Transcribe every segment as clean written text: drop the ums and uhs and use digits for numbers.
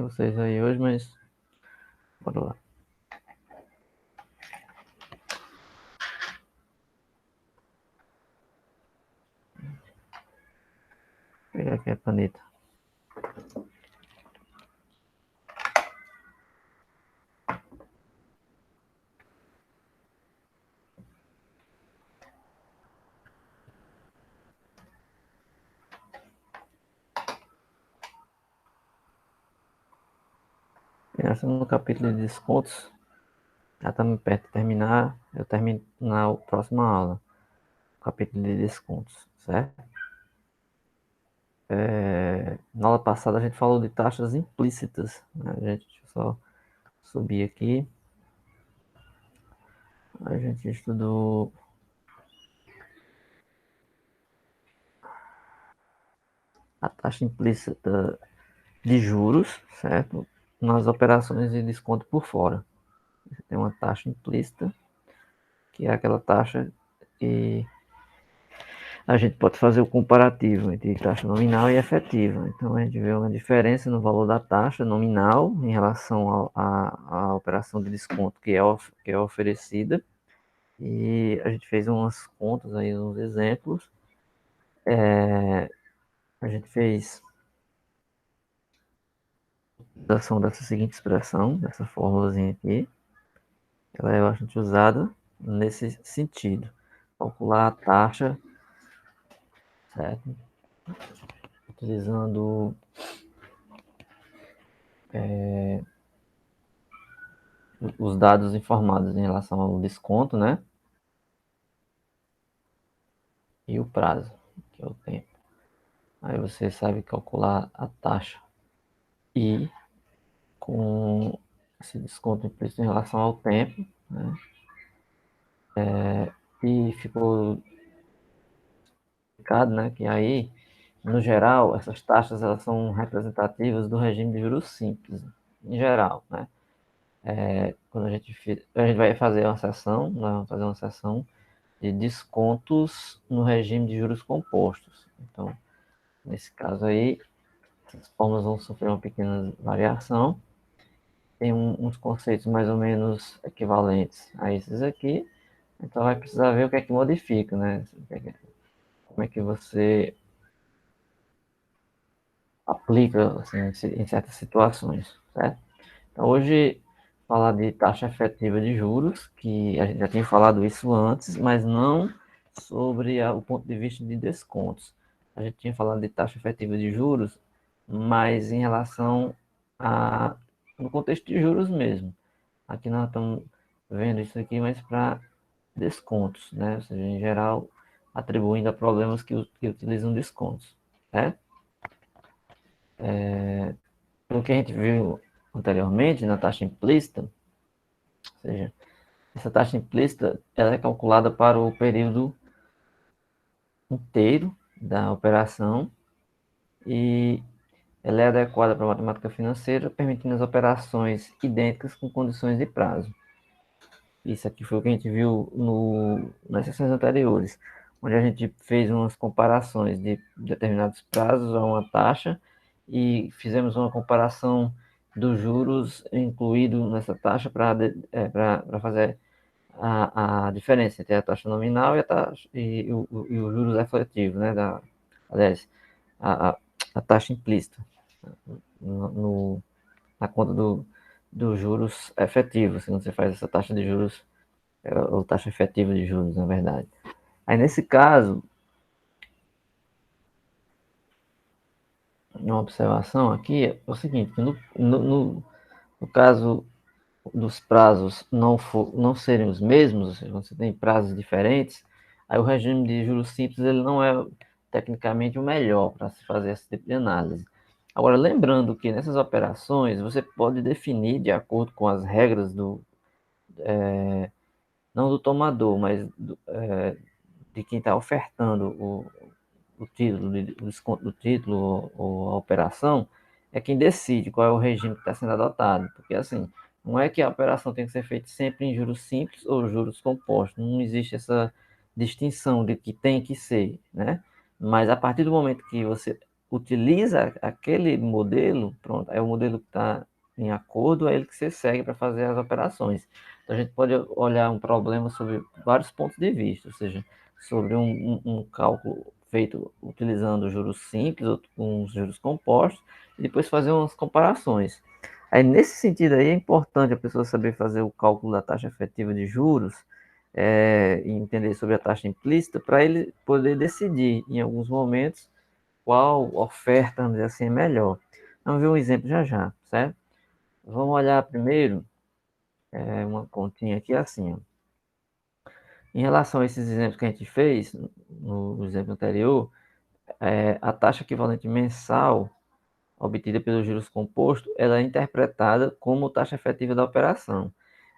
vocês aí hoje, mas bora lá. Vou pegar aqui a caneta. Pensando no capítulo de descontos, já estamos perto de terminar. Eu termino na próxima aula, o capítulo de descontos, certo? Na aula passada a gente falou de taxas implícitas, né? Deixa eu só subir aqui. A gente estudou a taxa implícita de juros, certo? Nas operações de desconto por fora. Você tem uma taxa implícita, que é aquela taxa que a gente pode fazer o comparativo entre taxa nominal e efetiva. Então a gente vê uma diferença no valor da taxa nominal em relação à operação de desconto que é oferecida. E a gente fez umas contas aí, uns exemplos. A gente fez a utilização dessa seguinte expressão, dessa fórmulazinha aqui. Ela é bastante usada nesse sentido. Calcular a taxa, certo? Utilizando os dados informados em relação ao desconto, né? E o prazo, que é o tempo. Aí você sabe calcular a taxa e com esse desconto implícito em relação ao tempo, né? E ficou explicado, né, que aí, no geral, essas taxas elas são representativas do regime de juros simples, em geral, né? Quando a gente vai fazer uma sessão, nós vamos fazer uma sessão de descontos no regime de juros compostos. Então, nesse caso aí, as fórmulas vão sofrer uma pequena variação. Tem uns conceitos mais ou menos equivalentes a esses aqui. Então, vai precisar ver o que é que modifica, né? Como é que você aplica assim, em certas situações, certo? Então, hoje, falar de taxa efetiva de juros, que a gente já tinha falado isso antes, mas não sobre o ponto de vista de descontos. A gente tinha falado de taxa efetiva de juros, mas em relação no contexto de juros mesmo. Aqui nós estamos vendo isso aqui, mas para descontos, né? Ou seja, em geral, atribuindo a problemas que utilizam descontos, né? O que a gente viu anteriormente na taxa implícita, ou seja, essa taxa implícita ela é calculada para o período inteiro da operação e ela é adequada para a matemática financeira, permitindo as operações idênticas com condições de prazo. Isso aqui foi o que a gente viu nas sessões anteriores, onde a gente fez umas comparações de determinados prazos a uma taxa e fizemos uma comparação dos juros incluído nessa taxa para fazer a diferença entre a taxa nominal e, e os juros efetivos, né? Aliás, a, a, a taxa implícita na conta dos juros efetivos, quando você faz essa taxa de juros, ou taxa efetiva de juros, na verdade. Aí, nesse caso, uma observação aqui é o seguinte, no caso dos prazos não serem os mesmos, ou seja, você tem prazos diferentes, aí o regime de juros simples ele não é tecnicamente o melhor para se fazer esse tipo de análise. Agora, lembrando que nessas operações você pode definir de acordo com as regras não do tomador, mas de quem está ofertando o título, o desconto do título ou a operação, é quem decide qual é o regime que está sendo adotado. Porque, assim, não é que a operação tem que ser feita sempre em juros simples ou juros compostos. Não existe essa distinção de que tem que ser, né? Mas a partir do momento que você utiliza aquele modelo, pronto, é o modelo que está em acordo, é ele que você segue para fazer as operações. Então, a gente pode olhar um problema sobre vários pontos de vista, ou seja, sobre um cálculo feito utilizando juros simples ou com juros compostos, e depois fazer umas comparações. Aí, nesse sentido aí, é importante a pessoa saber fazer o cálculo da taxa efetiva de juros, e entender sobre a taxa implícita, para ele poder decidir, em alguns momentos, qual oferta, vamos dizer assim, é melhor. Vamos ver um exemplo já já, certo? Vamos olhar primeiro uma continha aqui assim, ó. Em relação a esses exemplos que a gente fez, no exemplo anterior, a taxa equivalente mensal obtida pelos juros compostos, ela é interpretada como taxa efetiva da operação.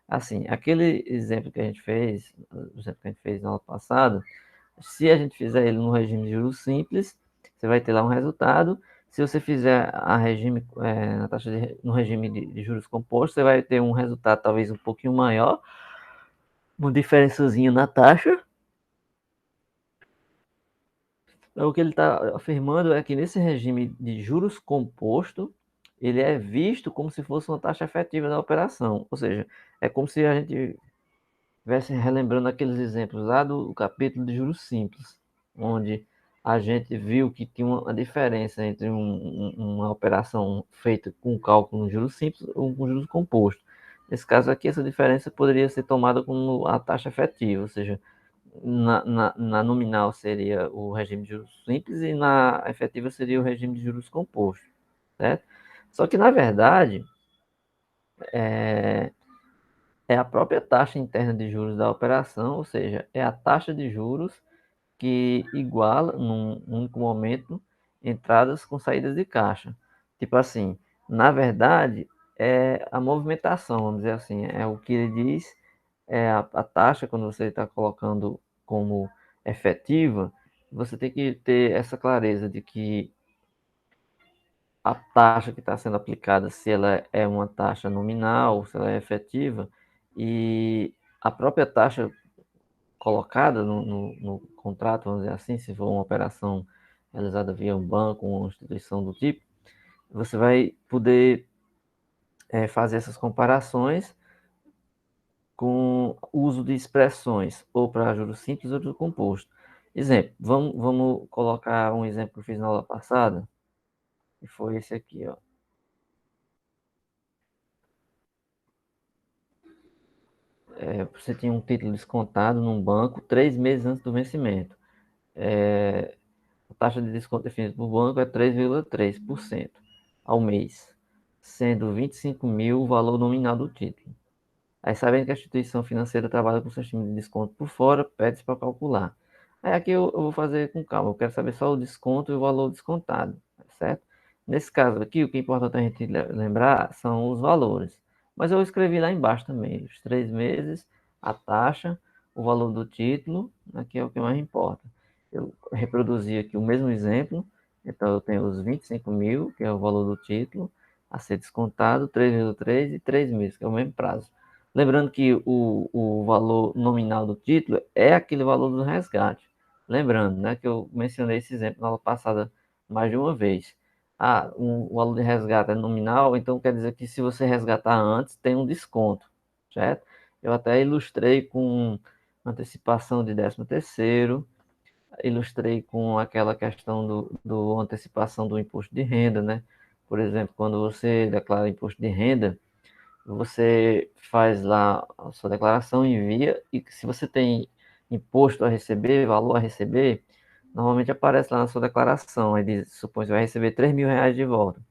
Assim, aquele exemplo que a gente fez, o exemplo que a gente fez no ano passado, se a gente fizer ele no regime de juros simples, você vai ter lá um resultado. Se você fizer a regime, na taxa no regime de juros compostos, você vai ter um resultado talvez um pouquinho maior, uma diferençazinha na taxa. O que ele está afirmando é que nesse regime de juros composto, ele é visto como se fosse uma taxa efetiva da operação. Ou seja, é como se a gente estivesse relembrando aqueles exemplos lá do capítulo de juros simples, onde a gente viu que tinha uma diferença entre uma operação feita com cálculo de juros simples ou com juros compostos. Nesse caso aqui, essa diferença poderia ser tomada como a taxa efetiva, ou seja, na nominal seria o regime de juros simples e na efetiva seria o regime de juros compostos, certo? Só que, na verdade, é, é a própria taxa interna de juros da operação, ou seja, é a taxa de juros que iguala, num único momento, entradas com saídas de caixa. Tipo assim, na verdade, é a movimentação, vamos dizer assim, é o que ele diz, é a taxa, quando você está colocando como efetiva, você tem que ter essa clareza de que a taxa que está sendo aplicada, se ela é uma taxa nominal, se ela é efetiva, e a própria taxa colocada no contrato, vamos dizer assim, se for uma operação realizada via um banco ou uma instituição do tipo, você vai poder fazer essas comparações com uso de expressões, ou para juros simples ou juros composto. Exemplo, vamos colocar um exemplo que eu fiz na aula passada, que foi esse aqui, ó. Você tinha um título descontado num banco 3 meses antes do vencimento. A taxa de desconto definida por banco é 3,3% ao mês, sendo 25 mil o valor nominal do título. Aí, sabendo que a instituição financeira trabalha com sistema de desconto por fora, pede para calcular. Aí, aqui eu vou fazer com calma, eu quero saber só o desconto e o valor descontado, certo? Nesse caso aqui, o que é importante a gente lembrar são os valores. Mas eu escrevi lá embaixo também, os 3 meses, a taxa, o valor do título, aqui é o que mais importa. Eu reproduzi aqui o mesmo exemplo, então eu tenho os 25 mil, que é o valor do título, a ser descontado, 3,3 e 3 meses, que é o mesmo prazo. Lembrando que o valor nominal do título é aquele valor do resgate. Lembrando, né, que eu mencionei esse exemplo na aula passada mais de uma vez. O valor de resgate é nominal, então quer dizer que se você resgatar antes, tem um desconto, certo? Eu até ilustrei com antecipação de 13º, ilustrei com aquela questão do antecipação do imposto de renda, né? Por exemplo, quando você declara imposto de renda, você faz lá a sua declaração, envia, e se você tem imposto a receber, valor a receber, normalmente aparece lá na sua declaração, aí diz, supõe que você vai receber 3 mil reais de volta.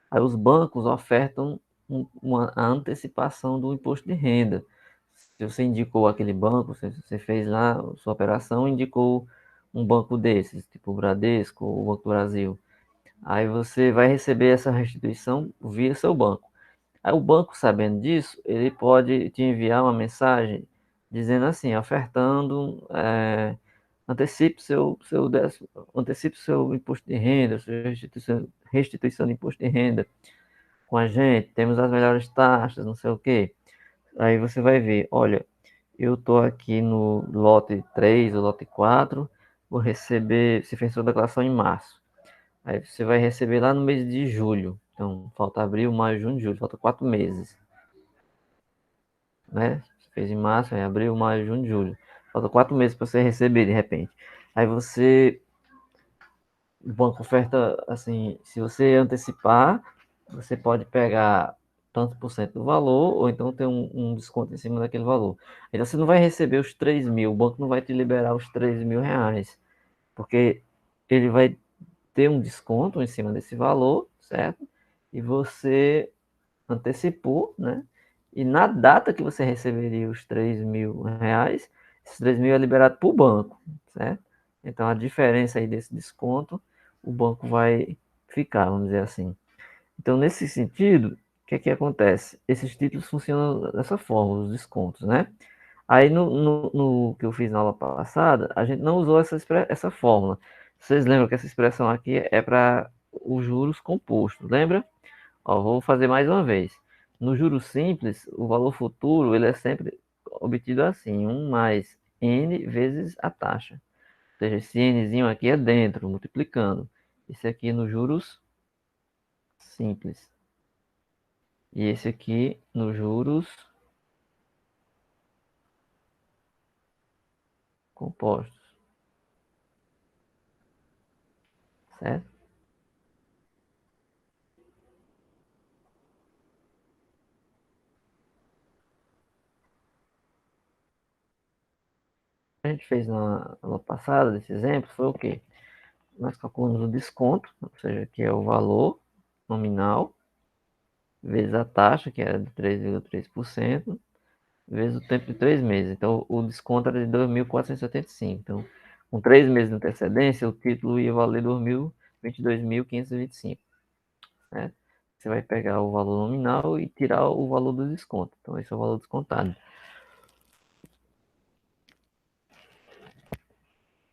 Aí os bancos ofertam a antecipação do imposto de renda. Se você indicou aquele banco, você fez lá a sua operação, indicou um banco desses, tipo o Bradesco ou o Banco do Brasil. Aí você vai receber essa restituição via seu banco. Aí o banco, sabendo disso, ele pode te enviar uma mensagem dizendo assim, ofertando, antecipe seu imposto de renda, sua restituição de imposto de renda com a gente, temos as melhores taxas, não sei o quê. Aí você vai ver, olha, eu estou aqui no lote 3 ou lote 4, vou receber, você fez sua declaração em março. Aí você vai receber lá no mês de julho. Então, falta abril, maio, junho, julho. Falta 4 meses, né? Você fez em março, aí abril, maio, junho, julho. Falta 4 meses para você receber, de repente. Aí você... O banco oferta, assim, se você antecipar, você pode pegar tanto por cento do valor, ou então ter um desconto em cima daquele valor. Então você não vai receber os 3 mil, o banco não vai te liberar os 3 mil reais, porque ele vai ter um desconto em cima desse valor, certo? E você antecipou, né? E na data que você receberia os 3 mil reais, esses 3 mil é liberado para o banco, certo? Então a diferença aí desse desconto, o banco vai ficar, vamos dizer assim. Então, nesse sentido, o que é que acontece? Esses títulos funcionam dessa forma, os descontos, né? Aí no que eu fiz na aula passada, a gente não usou essa fórmula. Vocês lembram que essa expressão aqui é para os juros compostos, lembra? Ó, vou fazer mais uma vez. No juros simples, o valor futuro ele é sempre obtido assim, 1 mais n vezes a taxa. Ou seja, esse nzinho aqui é dentro, multiplicando. Esse aqui no juros simples. E esse aqui nos juros compostos, certo? A gente fez na aula passada, desse exemplo, foi o quê? Nós calculamos o desconto, ou seja, que é o valor nominal, vezes a taxa, que era de 3,3%, vezes o tempo de 3 meses. Então, o desconto era de 2.475. Então, com 3 meses de antecedência, o título ia valer 22.525, certo? Você vai pegar o valor nominal e tirar o valor do desconto. Então, esse é o valor descontado.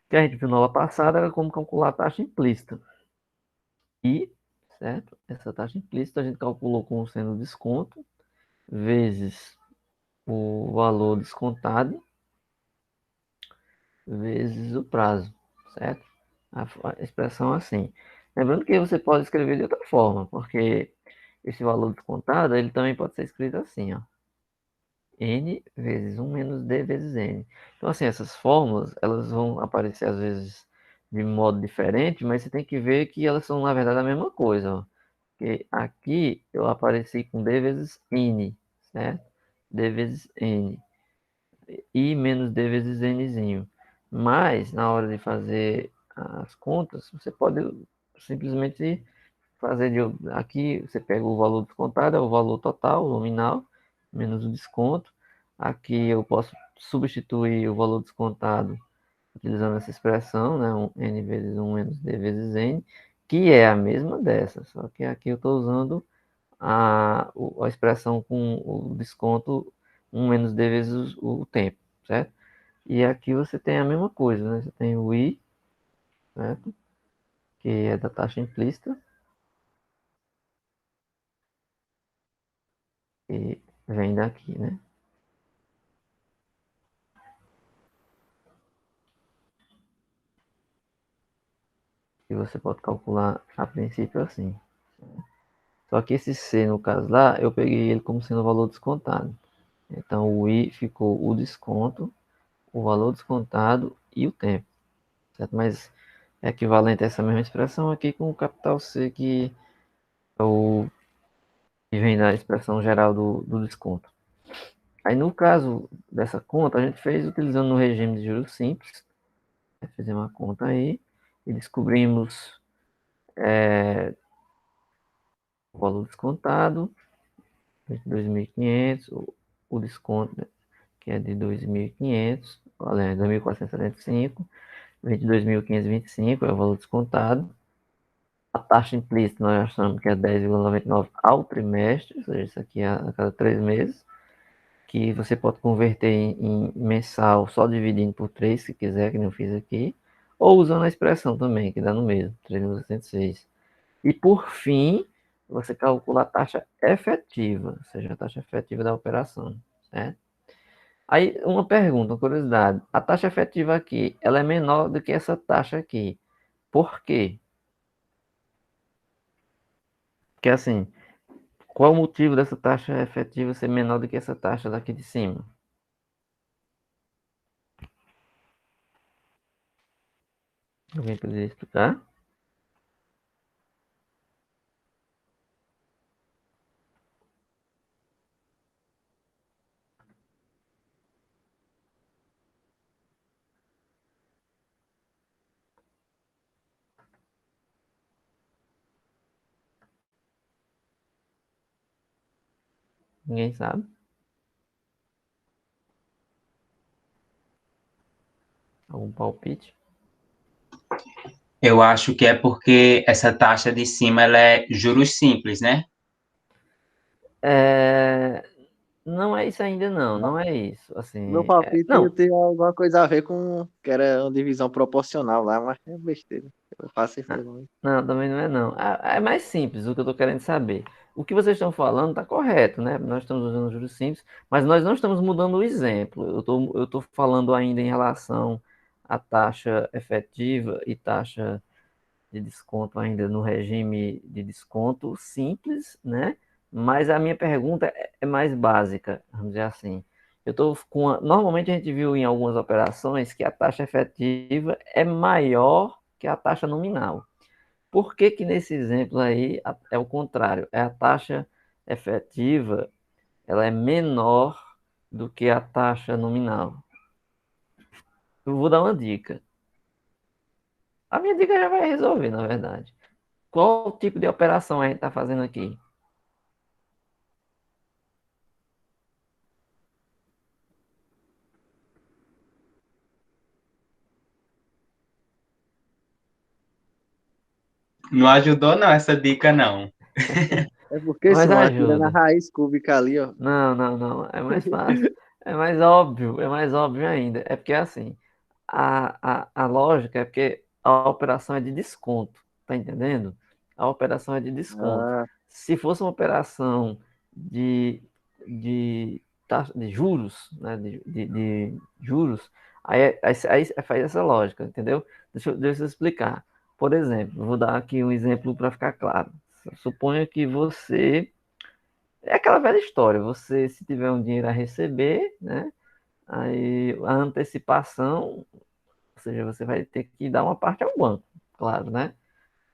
O que a gente viu na aula passada era como calcular a taxa implícita. E, certo? Essa taxa implícita a gente calculou como sendo o desconto vezes o valor descontado vezes o prazo, certo? A expressão assim. Lembrando que você pode escrever de outra forma, porque esse valor descontado ele também pode ser escrito assim, ó. N vezes 1 menos D vezes N. Então, assim, essas fórmulas, elas vão aparecer às vezes de modo diferente, mas você tem que ver que elas são, na verdade, a mesma coisa, ó. Porque aqui eu apareci com D vezes N, certo? D vezes N. I menos D vezes Nzinho. Mas, na hora de fazer as contas, você pode simplesmente fazer de aqui, você pega o valor descontado, é o valor total, nominal, menos o desconto. Aqui eu posso substituir o valor descontado utilizando essa expressão, né? N vezes 1 menos D vezes N, que é a mesma dessa, só que aqui eu estou usando a expressão com o desconto 1 menos D vezes o tempo, certo? E aqui você tem a mesma coisa, né? Você tem o I, certo? Que é da taxa implícita, e vem daqui, né? E você pode calcular a princípio assim. Só que esse C, no caso lá, eu peguei ele como sendo o valor descontado. Então o I ficou o desconto, o valor descontado e o tempo, certo? Mas é equivalente a essa mesma expressão aqui com o capital C, que é o que vem da expressão geral do desconto. Aí no caso dessa conta, a gente fez utilizando o regime de juros simples. Fizemos uma conta aí e descobrimos o valor descontado, 2.500, o desconto, né, que é de 2.500, 2.475, 22.525 é o valor descontado. A taxa implícita nós achamos que é 10,99 ao trimestre, ou seja, isso aqui é a cada 3 meses, que você pode converter em mensal só dividindo por 3, se quiser, que não fiz aqui, ou usando a expressão também, que dá no mesmo, 3.806. E por fim, você calcula a taxa efetiva, ou seja, a taxa efetiva da operação, né? Aí, uma pergunta, uma curiosidade. A taxa efetiva aqui, ela é menor do que essa taxa aqui. Por quê? Que assim, qual o motivo dessa taxa efetiva ser menor do que essa taxa daqui de cima? Alguém poderia explicar? Ninguém sabe? Algum palpite? Eu acho que é porque essa taxa de cima ela é juros simples, né? É... Não é isso ainda não, não é isso. Meu Assim, palpite ia não, ter alguma coisa a ver com que era uma divisão proporcional lá, mas é besteira. Eu faço isso não, não. não, também não é não. É mais simples o que eu estou querendo saber. O que vocês estão falando está correto, né? Nós estamos usando juros simples, mas nós não estamos mudando o exemplo. Eu tô falando ainda em relação à taxa efetiva e taxa de desconto ainda no regime de desconto simples, né? Mas a minha pergunta é mais básica, vamos dizer assim. Normalmente a gente viu em algumas operações que a taxa efetiva é maior que a taxa nominal. Por que que nesse exemplo aí é o contrário? É a taxa efetiva, ela é menor do que a taxa nominal. Eu vou dar uma dica. A minha dica já vai resolver, na verdade. Qual tipo de operação a gente está fazendo aqui? Não ajudou não essa dica não. É porque, Mas Simão, tirando a ajuda. raiz cúbica ali, ó. Não, não, não. É mais fácil. É mais óbvio ainda. É porque assim, a lógica é porque a operação é de desconto. Tá entendendo? A operação é de desconto. Ah, Se fosse uma operação de, de juros, né? De juros, aí faz essa lógica, entendeu? Deixa eu explicar. Por exemplo, vou dar aqui um exemplo para ficar claro. Suponha que você é aquela velha história, você se tiver um dinheiro a receber, né? Aí a antecipação, ou seja, você vai ter que dar uma parte ao banco, claro, né?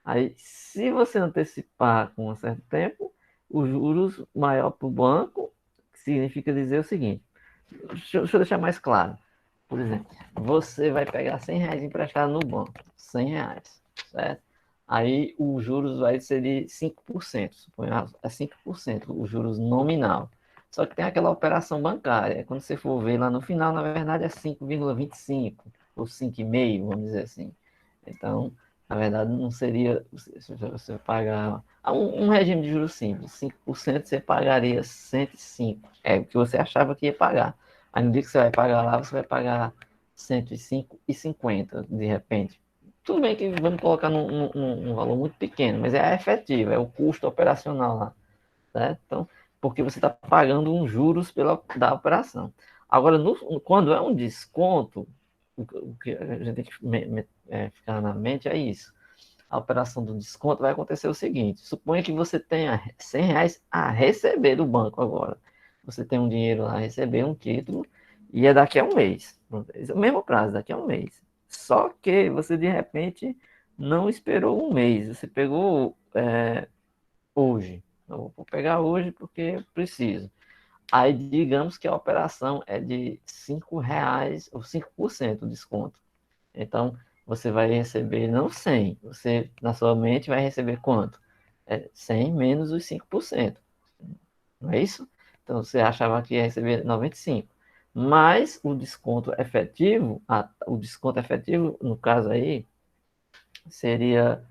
Aí se você antecipar com um certo tempo, os juros maior para o banco significa dizer o seguinte, deixa eu deixar mais claro. Por exemplo, você vai pegar R$ 100 emprestado no banco, R$ 100, certo? Aí os juros vai ser de 5%, suponha, é 5% os juros nominal. Só que tem aquela operação bancária, quando você for ver lá no final, na verdade é 5,25 ou 5,5, vamos dizer assim. Então, na verdade, não seria, se você pagar um regime de juros simples, 5% você pagaria 105, é o que você achava que ia pagar. Aí no dia que você vai pagar lá, você vai pagar 105,50 de repente. Tudo bem que vamos colocar num valor muito pequeno, mas é a efetiva, é o custo operacional lá, certo? Então, porque você está pagando uns juros da operação. Agora, quando é um desconto, o que a gente tem que ficar na mente é isso. A operação do desconto vai acontecer o seguinte: suponha que você tenha R$ 100 a receber do banco agora. Você tem um dinheiro lá a receber, um título, e é daqui a um mês. É o mesmo prazo, daqui a um mês. Só que você de repente não esperou um mês, você pegou hoje. Eu vou pegar hoje porque eu preciso. Aí digamos que a operação é de R$ 5 ou 5% de desconto. Então, você vai receber não 100, você na sua mente vai receber quanto? 100 menos os 5%, não é isso? Então, você achava que ia receber 95. Mas o desconto efetivo, no caso aí, seria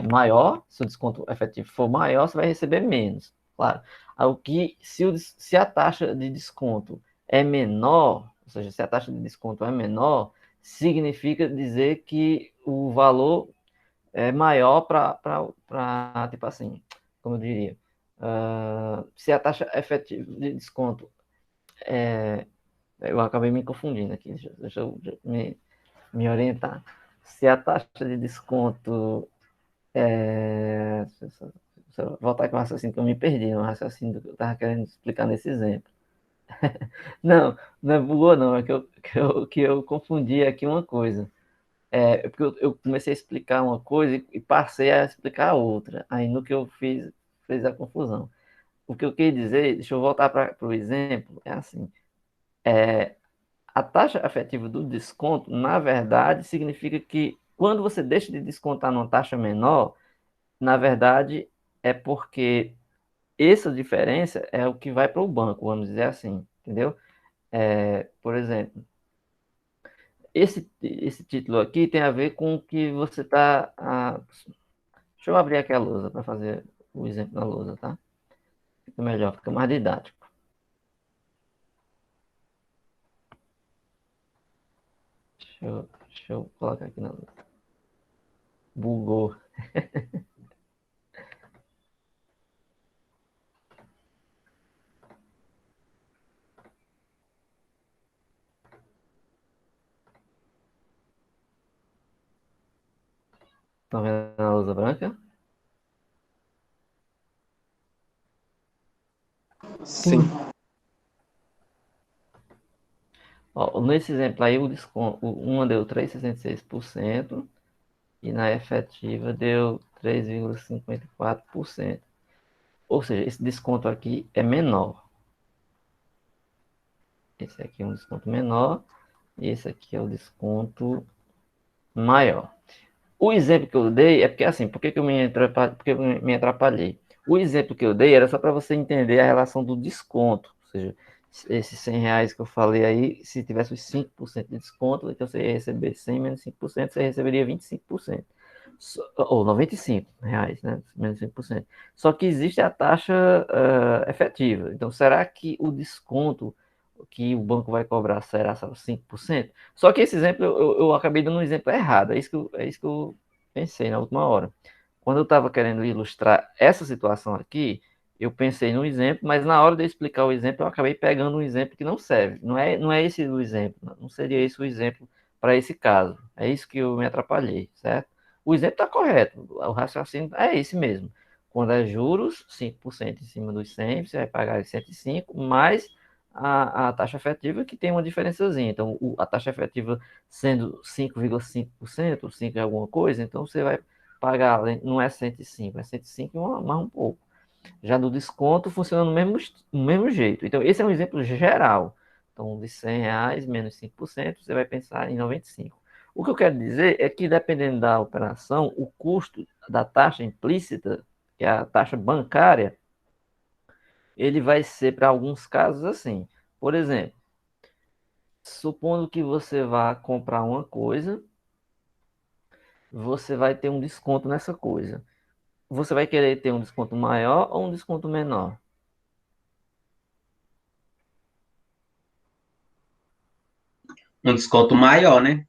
maior. Se o desconto efetivo for maior, você vai receber menos, claro. Se a taxa de desconto é menor, ou seja, se a taxa de desconto é menor, significa dizer que o valor é maior para, tipo assim, como eu diria, se a taxa efetiva de desconto eu acabei me confundindo aqui, deixa eu me orientar. Se a taxa de desconto é, Só voltar aqui ao raciocínio que eu me perdi, no raciocínio que eu estava querendo explicar nesse exemplo. Não, não é bugou não, é que eu confundi aqui uma coisa. É porque eu comecei a explicar uma coisa e passei a explicar outra. Aí no que eu fiz, fez a confusão. O que eu queria dizer, deixa eu voltar para o exemplo, é assim, a taxa efetiva do desconto, na verdade, significa que quando você deixa de descontar numa taxa menor, na verdade, é porque essa diferença é o que vai para o banco, vamos dizer assim, entendeu? Por exemplo, esse título aqui tem a ver com o que você está. Deixa eu abrir aqui a lousa para fazer o exemplo da lousa, tá? Fica melhor, fica mais didático. Deixa eu colocar aqui na lousa. Bugou. Estão vendo a lousa branca? Sim. Ó, nesse exemplo aí, o desconto, uma deu 3,66% e na efetiva deu 3,54%. Ou seja, esse desconto aqui é menor. Esse aqui é um desconto menor e esse aqui é o desconto maior. O exemplo que eu dei é porque assim, por que eu me atrapalhei? O exemplo que eu dei era só para você entender a relação do desconto. Ou seja, esses R$ 100 que eu falei aí, se tivesse os 5% de desconto, então você ia receber 100 menos 5%, você receberia 25%. Ou R$ 95, né? Menos 5%. Só que existe a taxa efetiva. Então, será que o desconto que o banco vai cobrar será só 5%? Só que esse exemplo, eu acabei dando um exemplo errado. É isso que eu pensei na última hora. Quando eu estava querendo ilustrar essa situação aqui, eu pensei no exemplo, mas na hora de eu explicar o exemplo, eu acabei pegando um exemplo que não serve. Não é esse o exemplo. Não seria esse o exemplo para esse caso. É isso que eu me atrapalhei, certo? O exemplo está correto. O raciocínio é esse mesmo. Quando é juros, 5% em cima dos 100, você vai pagar 105, mais a taxa efetiva, que tem uma diferençazinha. Então, a taxa efetiva sendo 5,5%, 5 e alguma coisa, então você vai pagar, não é 105, é 105 e mais um pouco. Já do desconto funciona no mesmo jeito. Então, esse é um exemplo geral. Então, de R$ 100 menos 5%, você vai pensar em 95. O que eu quero dizer é que, dependendo da operação, o custo da taxa implícita, que é a taxa bancária, ele vai ser, para alguns casos, assim. Por exemplo, supondo que você vá comprar uma coisa, você vai ter um desconto nessa coisa. Você vai querer ter um desconto maior ou um desconto menor? Um desconto maior, né?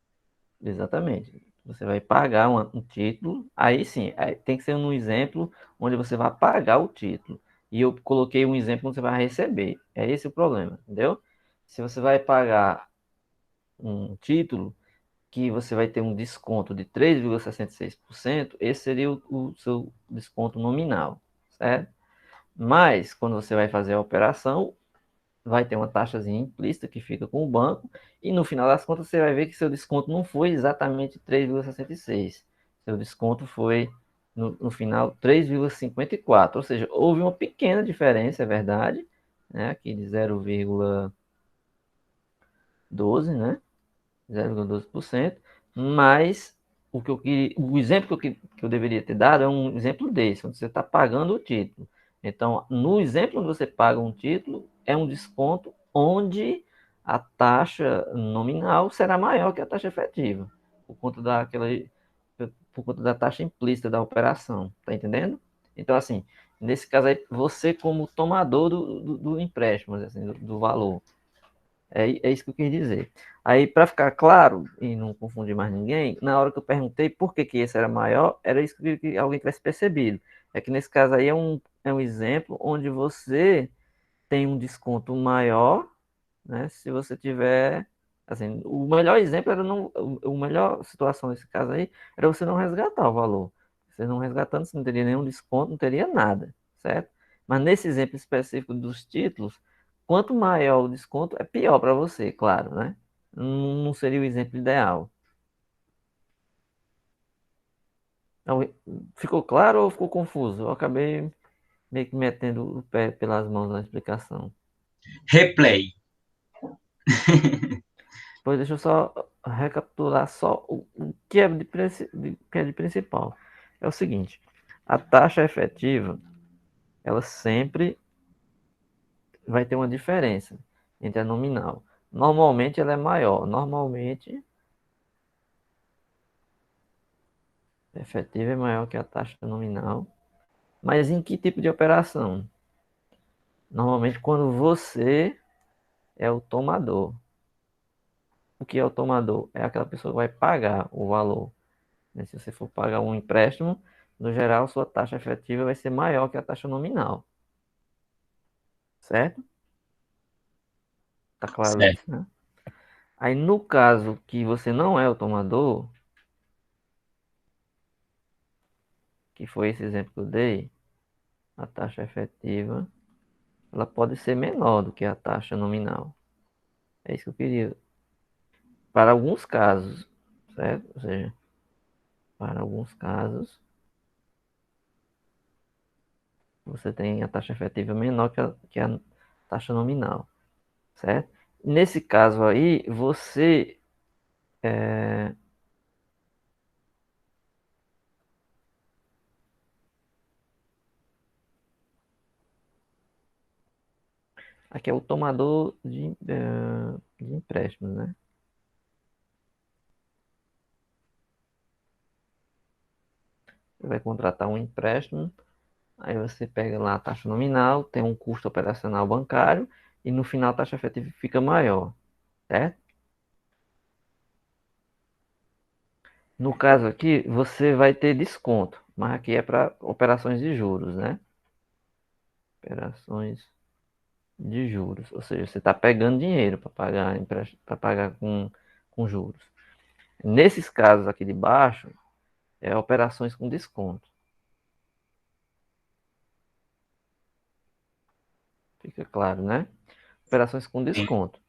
Exatamente. Você vai pagar um título, aí sim, tem que ser um exemplo onde você vai pagar o título. E eu coloquei um exemplo onde você vai receber. É esse o problema, entendeu? Se você vai pagar um título que você vai ter um desconto de 3,66%, esse seria o seu desconto nominal, certo? Mas, quando você vai fazer a operação, vai ter uma taxazinha implícita que fica com o banco, e no final das contas você vai ver que seu desconto não foi exatamente 3,66. Seu desconto foi, no final, 3,54. Ou seja, houve uma pequena diferença, é verdade, né? Aqui de 0,12, né? 0,12%, mas o exemplo que eu deveria ter dado é um exemplo desse, onde você está pagando o título. Então, no exemplo onde você paga um título, é um desconto onde a taxa nominal será maior que a taxa efetiva, por conta por conta da taxa implícita da operação, tá entendendo? Então, assim, nesse caso aí, você como tomador do empréstimo, assim, do valor, é isso que eu quis dizer. Aí, para ficar claro e não confundir mais ninguém, na hora que eu perguntei por que esse era maior, era isso que alguém tivesse percebido. É que nesse caso aí é um exemplo onde você tem um desconto maior, né? Se você tiver. Assim, o melhor exemplo era não. A melhor situação nesse caso aí era você não resgatar o valor. Você não resgatando, você não teria nenhum desconto, não teria nada, certo? Mas nesse exemplo específico dos títulos, quanto maior o desconto, é pior para você, claro, né? Não seria o exemplo ideal. Então, ficou claro ou ficou confuso? Eu acabei meio que metendo o pé pelas mãos na explicação. Replay. Pois deixa eu só recapitular só o que é que é de principal. É o seguinte, a taxa efetiva, ela sempre vai ter uma diferença entre a nominal. Normalmente ela é maior. Normalmente a efetiva é maior que a taxa nominal. Mas em que tipo de operação? Normalmente quando você é o tomador. O que é o tomador? É aquela pessoa que vai pagar o valor. Se você for pagar um empréstimo, no geral, sua taxa efetiva vai ser maior que a taxa nominal. Certo? Tá claro Certo. isso, né? Aí, no caso que você não é o tomador, que foi esse exemplo que eu dei, a taxa efetiva, ela pode ser menor do que a taxa nominal. É isso que eu queria. Para alguns casos, certo? Ou seja, para alguns casos, você tem a taxa efetiva menor que a taxa nominal, certo? Nesse caso aí, você aqui é o tomador de empréstimos, né? Você vai contratar um empréstimo, aí você pega lá a taxa nominal, tem um custo operacional bancário e no final a taxa efetiva fica maior, certo? No caso aqui, você vai ter desconto, mas aqui é para operações de juros, né? Operações de juros, ou seja, você está pegando dinheiro para pagar empréstimo, para pagar com juros. Nesses casos aqui de baixo, é operações com desconto. Fica claro, né? Operações com Sim. desconto,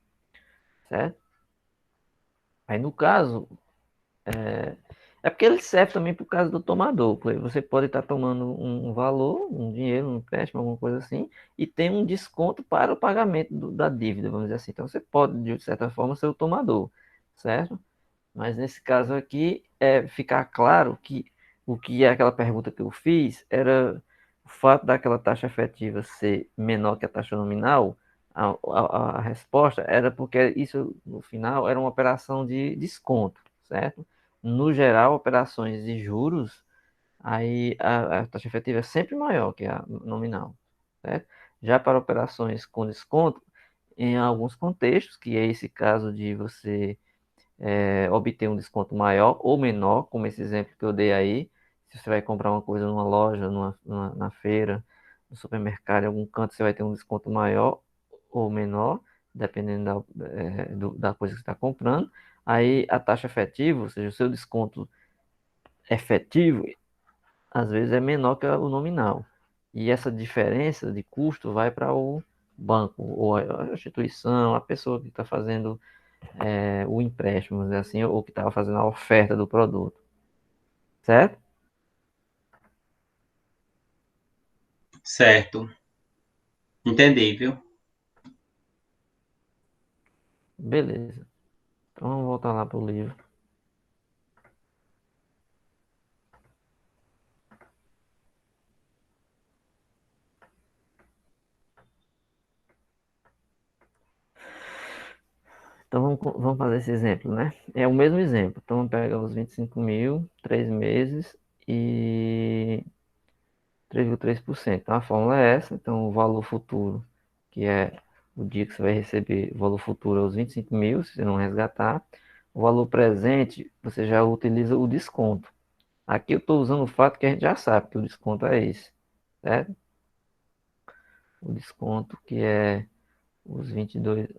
certo? Aí no caso, é porque ele serve também para o caso do tomador. Você pode estar tomando um valor, um dinheiro, um empréstimo, alguma coisa assim, e tem um desconto para o pagamento da dívida, vamos dizer assim. Então você pode, de certa forma, ser o tomador, certo? Mas nesse caso aqui, é ficar claro que o que é aquela pergunta que eu fiz era o fato daquela taxa efetiva ser menor que a taxa nominal. A resposta era porque isso, no final, era uma operação de desconto, certo? No geral, operações de juros, aí a taxa efetiva é sempre maior que a nominal, certo? Já para operações com desconto, em alguns contextos, que é esse caso de você obter um desconto maior ou menor, como esse exemplo que eu dei aí. Se você vai comprar uma coisa numa loja, na feira, no supermercado, em algum canto, você vai ter um desconto maior ou menor, dependendo da coisa que você está comprando. Aí a taxa efetiva, ou seja, o seu desconto efetivo, às vezes é menor que o nominal. E essa diferença de custo vai para o banco, ou a instituição, a pessoa que está fazendo o empréstimo, assim, ou que estava fazendo a oferta do produto, certo? Certo. Entendi, viu? Beleza. Então vamos voltar lá para o livro. Então vamos fazer esse exemplo, né? É o mesmo exemplo. Então vamos pegar os 25 mil, 3 meses e 3,3%. Então a fórmula é essa. Então o valor futuro, que é o dia que você vai receber, o valor futuro é os 25 mil, se você não resgatar. O valor presente, você já utiliza o desconto. Aqui eu estou usando o fato que a gente já sabe que o desconto é esse, certo? O desconto que é os 22,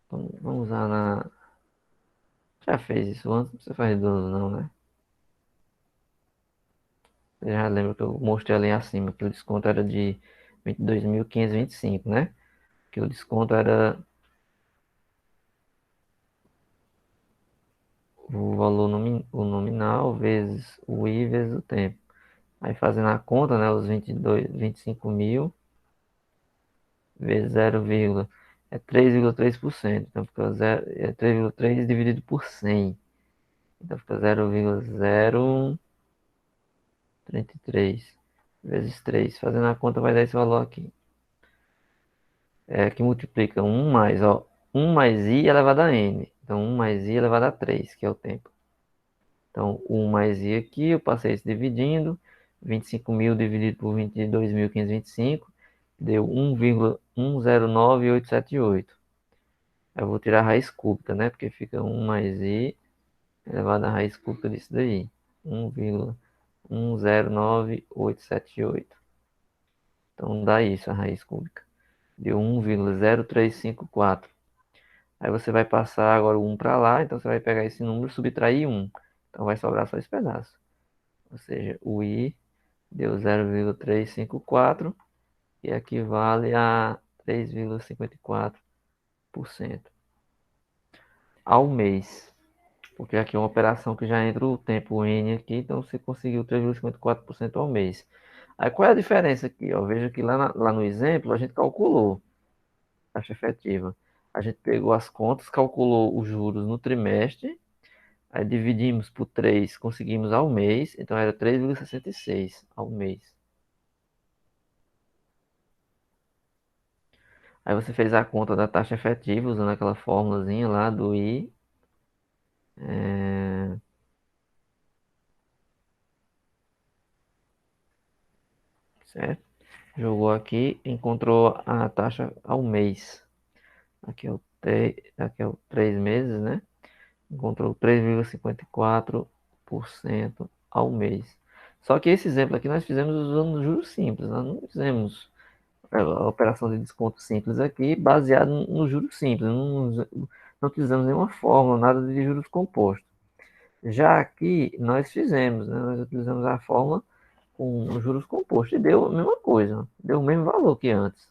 vamos usar já fez isso antes, não precisa fazer de novo não, né? Você já lembra que eu mostrei ali acima, que o desconto era de 22.525, né? Que o desconto era o valor o nominal vezes o I vezes o tempo. Aí fazendo a conta, né? Os 25 mil vezes 0, é 3,3%. Então fica 3,3 dividido por 100. Então fica 0,033 vezes 3. Fazendo a conta vai dar esse valor aqui. Que multiplica 1 mais, ó, 1 mais i elevado a n. Então 1 mais i elevado a 3, que é o tempo. Então 1 mais i aqui, eu passei isso dividindo. 25 mil dividido por 22.525 deu 1,109878. Eu vou tirar a raiz cúbica, né? Porque fica 1 mais i elevado à raiz cúbica disso daí. 1,109878. Então dá isso, a raiz cúbica. Deu 1,0354. Aí você vai passar agora o 1 para lá, então você vai pegar esse número e subtrair 1. Então vai sobrar só esse pedaço. Ou seja, o i deu 0,354 e equivale a 3,54% ao mês. Porque aqui é uma operação que já entra o tempo N aqui, então você conseguiu 3,54% ao mês. Aí qual é a diferença aqui? Ó? Veja que lá no exemplo a gente calculou a taxa efetiva. A gente pegou as contas, calculou os juros no trimestre, aí dividimos por 3, conseguimos ao mês, então era 3,66 ao mês. Aí você fez a conta da taxa efetiva usando aquela fórmulazinha lá do I. Certo? Jogou aqui, encontrou a taxa ao mês. Aqui é o 3 meses, né? Encontrou 3,54% ao mês. Só que esse exemplo aqui nós fizemos usando juros simples. Nós não fizemos a operação de desconto simples aqui baseado no juros simples. Não utilizamos nenhuma fórmula, nada de juros compostos. Já aqui nós fizemos, né? Nós utilizamos a fórmula com juros compostos e deu a mesma coisa, deu o mesmo valor que antes,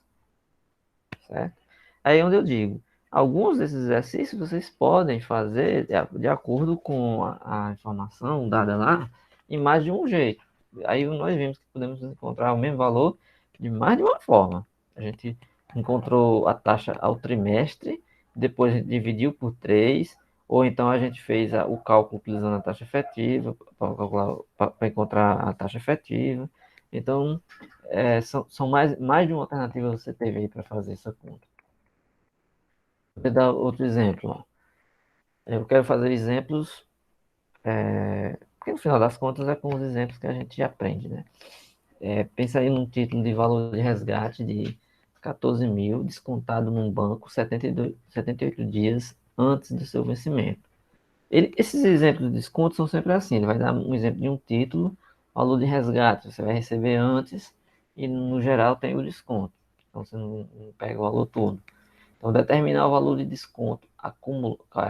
certo? Aí é onde eu digo, alguns desses exercícios vocês podem fazer de acordo com a informação dada lá, em mais de um jeito. Aí nós vimos que podemos encontrar o mesmo valor de mais de uma forma. A gente encontrou a taxa ao trimestre, depois a gente dividiu por 3, ou então a gente fez o cálculo utilizando a taxa efetiva, para encontrar a taxa efetiva. Então, são mais de uma alternativa que você teve aí para fazer essa conta. Vou dar outro exemplo. Eu quero fazer exemplos, porque no final das contas é com os exemplos que a gente aprende, né? Pensa aí num título de valor de resgate de 14 mil, descontado num banco 78 dias antes do seu vencimento. Esses exemplos de desconto são sempre assim, ele vai dar um exemplo de um título, valor de resgate, você vai receber antes e no geral tem o desconto. Então você não pega o valor todo. Então, determinar o valor de desconto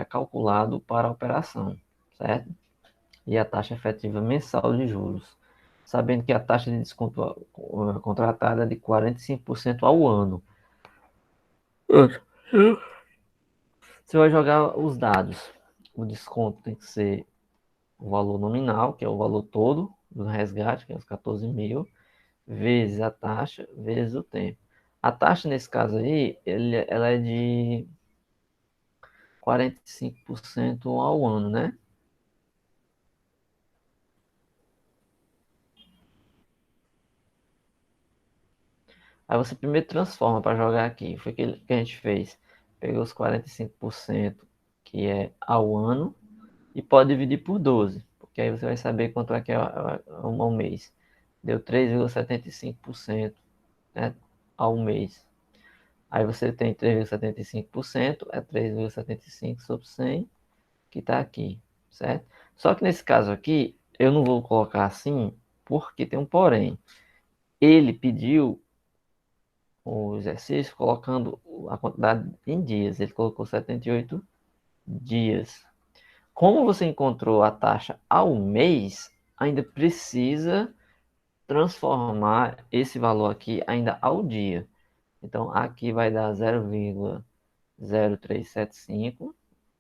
calculado para a operação, certo? E a taxa efetiva mensal de juros, sabendo que a taxa de desconto contratada é de 45% ao ano. Você vai jogar os dados. O desconto tem que ser o valor nominal, que é o valor todo do resgate, que é os 14 mil, vezes a taxa, vezes o tempo. A taxa, nesse caso aí, ela é de 45% ao ano, né? Aí você primeiro transforma para jogar aqui. Foi o que a gente fez. Pegou os 45%, que é ao ano, e pode dividir por 12, porque aí você vai saber quanto é que é ao mês. Deu 3,75%, né, ao mês. Aí você tem 3,75%, é 3,75 sobre 100, que está aqui, certo? Só que nesse caso aqui, eu não vou colocar assim, porque tem um porém. Ele pediu o exercício colocando a quantidade em dias. Ele colocou 78 dias. Como você encontrou a taxa ao mês, ainda precisa transformar esse valor aqui ainda ao dia. Então, aqui vai dar 0,0375,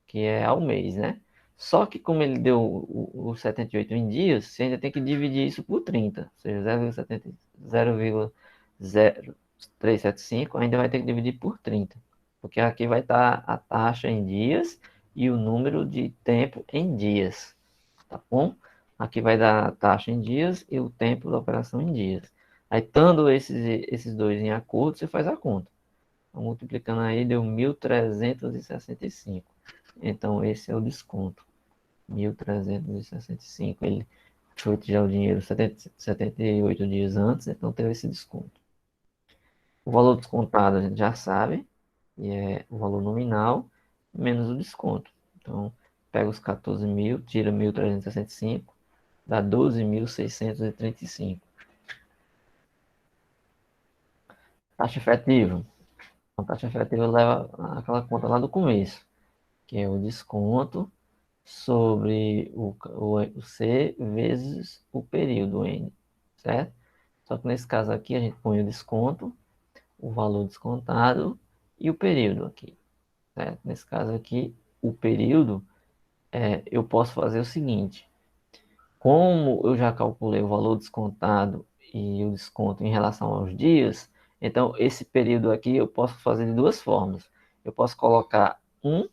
que é ao mês, né? Só que como ele deu o 78 em dias, você ainda tem que dividir isso por 30. Ou seja, 0,0375 ainda vai ter que dividir por 30. Porque aqui vai estar a taxa em dias e o número de tempo em dias. Tá bom? Aqui vai dar a taxa em dias e o tempo da operação em dias. Aí, estando esses dois em acordo, você faz a conta. Então, multiplicando aí, deu 1.365. Então, esse é o desconto. 1.365. Ele foi já o dinheiro 78 dias antes, então teve esse desconto. O valor descontado a gente já sabe, e é o valor nominal menos o desconto. Então, pega os 14 mil, tira 1.365, dá 12.635. Taxa efetiva. A taxa efetiva leva aquela conta lá do começo, que é o desconto sobre o C vezes o período N, certo? Só que nesse caso aqui a gente põe o desconto, o valor descontado e o período aqui, certo? Nesse caso aqui, o período, eu posso fazer o seguinte: como eu já calculei o valor descontado e o desconto em relação aos dias, então esse período aqui eu posso fazer de duas formas. Eu posso colocar um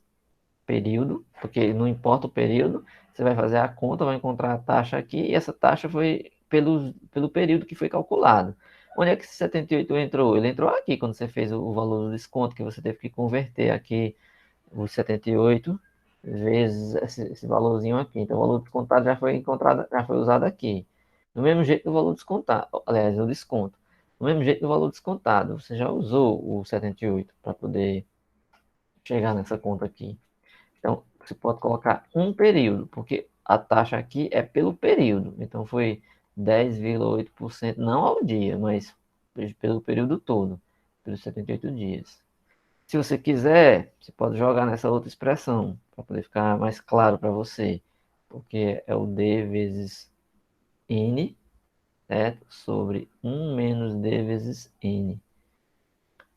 período, porque não importa o período, você vai fazer a conta, vai encontrar a taxa aqui, e essa taxa foi pelo período que foi calculado. Onde é que esse 78 entrou? Ele entrou aqui, quando você fez o valor do desconto, que você teve que converter aqui os 78 vezes esse valorzinho aqui. Então, o valor descontado já foi encontrado, já foi usado aqui. Do mesmo jeito do valor descontado, aliás, o desconto. Do mesmo jeito do valor descontado, você já usou o 78 para poder chegar nessa conta aqui. Então, você pode colocar um período, porque a taxa aqui é pelo período. Então, foi 10,8%, não ao dia, mas pelo período todo, pelos 78 dias. Se você quiser, você pode jogar nessa outra expressão, para poder ficar mais claro para você, porque é o D vezes N, certo? Sobre 1 menos D vezes N.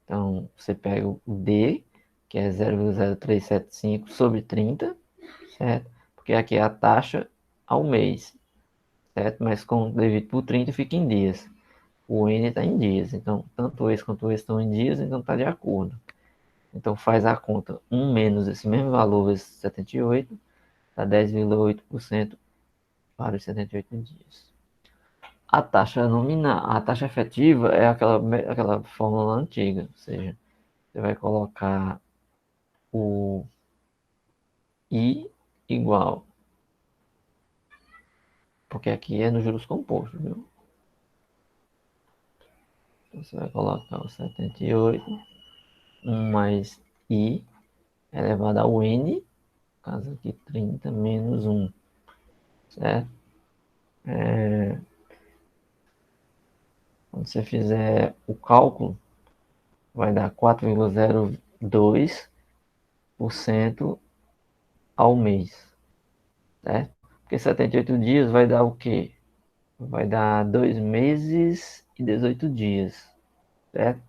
Então, você pega o D, que é 0,0375 sobre 30, certo? Porque aqui é a taxa ao mês, certo? Mas com dividido por 30 fica em dias. O N está em dias, então tanto esse quanto esse estão em dias, então está de acordo. Então faz a conta 1 menos esse mesmo valor vezes 78, dá 10,8% para os 78 dias. A taxa nominal, a taxa efetiva é aquela fórmula antiga, ou seja, você vai colocar o I igual, porque aqui é nos juros compostos, viu? Então você vai colocar o 78, 1 mais I elevado ao N, no caso aqui 30 menos 1, certo? Quando você fizer o cálculo, vai dar 4,02% ao mês, certo? Porque 78 dias vai dar o quê? Vai dar 2 meses e 18 dias, certo?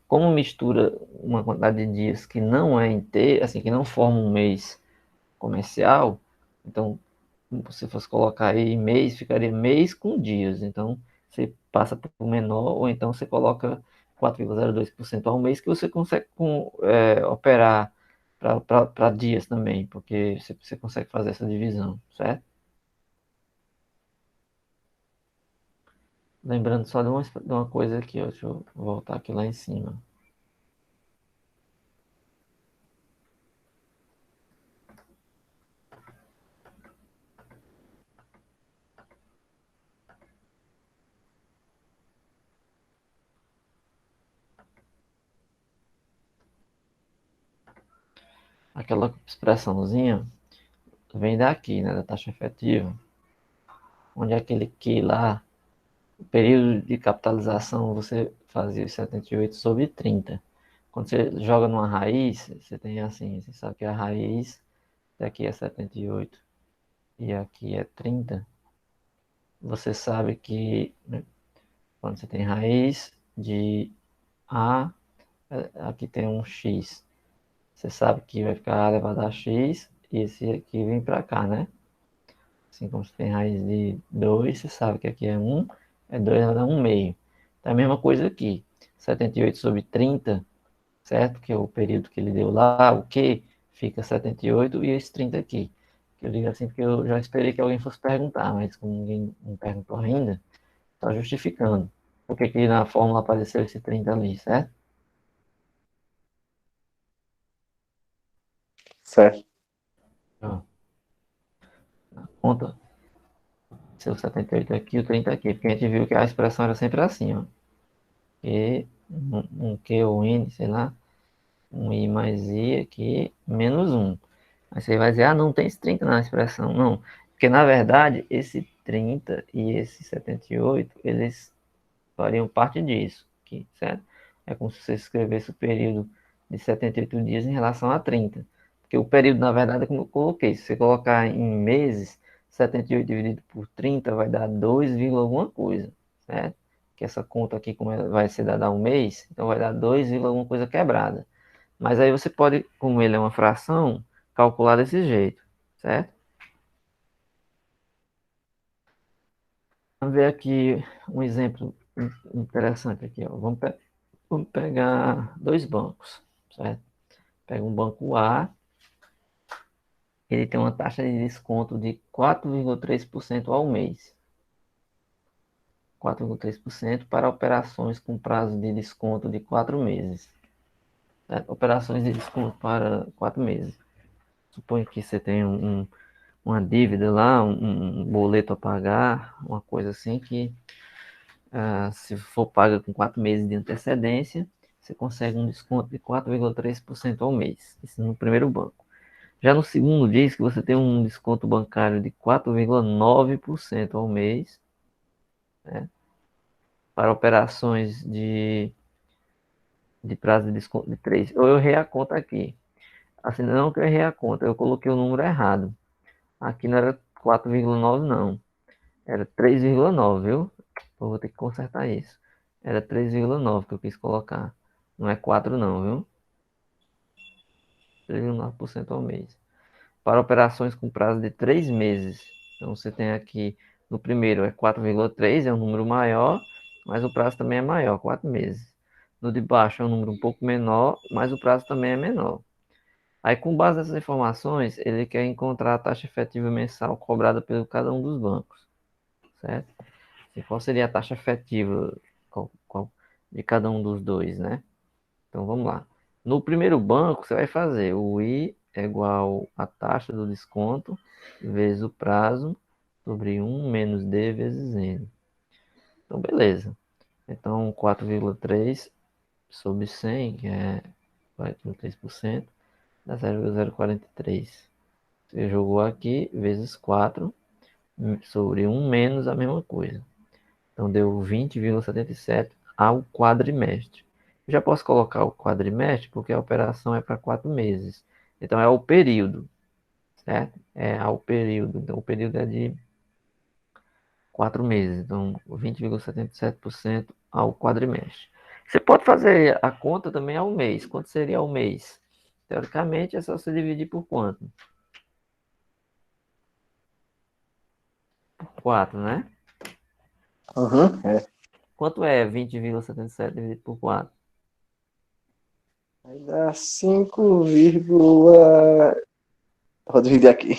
Como mistura uma quantidade de dias que não é inteira, assim, que não forma um mês comercial, então, se fosse colocar aí mês, ficaria mês com dias. Então, você passa por menor, ou então você coloca 4,02% ao mês, que você consegue operar para dias também, porque você consegue fazer essa divisão, certo? Lembrando só de uma coisa aqui, ó, deixa eu voltar aqui lá em cima. Aquela expressãozinha vem daqui, né, da taxa efetiva, onde é aquele que lá, o período de capitalização, você fazia os 78 sobre 30. Quando você joga numa raiz, você tem assim, você sabe que a raiz daqui é 78 e aqui é 30. você sabe que, né, quando você tem raiz de A, aqui tem um x. Você sabe que vai ficar A elevado a x e esse aqui vem para cá, né? Assim como você tem raiz de 2, você sabe que aqui é 1, é 2 elevado a 1 meio. Então é a mesma coisa aqui. 78 sobre 30, certo? Que é o período que ele deu lá, o Q, fica 78 e esse 30 aqui. Eu digo assim porque eu já esperei que alguém fosse perguntar, mas como ninguém não perguntou ainda, está justificando. Por que que na fórmula apareceu esse 30 ali, certo? Certo. Ó, conta seu 78 aqui, o 30 aqui, porque a gente viu que a expressão era sempre assim, ó. E um Q ou N, sei lá, um I mais I aqui, menos um. Aí você vai dizer, ah, não tem esse 30 na expressão. Não, porque na verdade, esse 30 e esse 78 eles fariam parte disso, aqui, certo? É como se você escrevesse o período de 78 dias em relação a 30. Porque o período, na verdade, é como eu coloquei, se você colocar em meses, 78 dividido por 30 vai dar 2, alguma coisa, certo? Que essa conta aqui, como vai ser dada a um mês, então vai dar 2, alguma coisa quebrada. Mas aí você pode, como ele é uma fração, calcular desse jeito, certo? Vamos ver aqui um exemplo interessante aqui, ó. Vamos pegar dois bancos, certo? Pega um banco A, ele tem uma taxa de desconto de 4,3% ao mês. 4,3% para operações com prazo de desconto de 4 meses. Certo? Operações de desconto para 4 meses. Suponho que você tem uma dívida lá, um boleto a pagar, uma coisa assim que, se for paga com 4 meses de antecedência, você consegue um desconto de 4,3% ao mês. Isso no primeiro banco. Já no segundo diz que você tem um desconto bancário de 4,9% ao mês, né, para operações de prazo de desconto de 3. Eu errei a conta aqui. Assim, não que eu errei a conta, eu coloquei o número errado. Aqui não era 4,9 não. Era 3,9, viu? Eu vou ter que consertar isso. Era 3,9 que eu quis colocar. Não é 4 não, viu? 3,9% ao mês. Para operações com prazo de 3 meses. Então você tem aqui, no primeiro é 4,3, é um número maior, mas o prazo também é maior, 4 meses. No de baixo é um número um pouco menor, mas o prazo também é menor. Aí, com base nessas informações, ele quer encontrar a taxa efetiva mensal cobrada por cada um dos bancos, certo? E qual seria a taxa efetiva de cada um dos dois, né? Então vamos lá. No primeiro banco, você vai fazer o I é igual a taxa do desconto vezes o prazo sobre 1 menos D vezes N. Então, beleza. Então, 4,3 sobre 100, que é 4,3%, dá 0,043. Você jogou aqui, vezes 4, sobre 1 menos a mesma coisa. Então deu 20,77 ao quadrimestre. Eu já posso colocar o quadrimestre porque a operação é para 4 meses. Então é o período, certo? É ao período. Então o período é de 4 meses. Então 20,77% ao quadrimestre. Você pode fazer a conta também ao mês. Quanto seria ao mês? Teoricamente é só você dividir por quanto? Por 4, né? Uhum, é. Quanto é 20,77 dividido por 4? Aí dá 5, vou dividir aqui.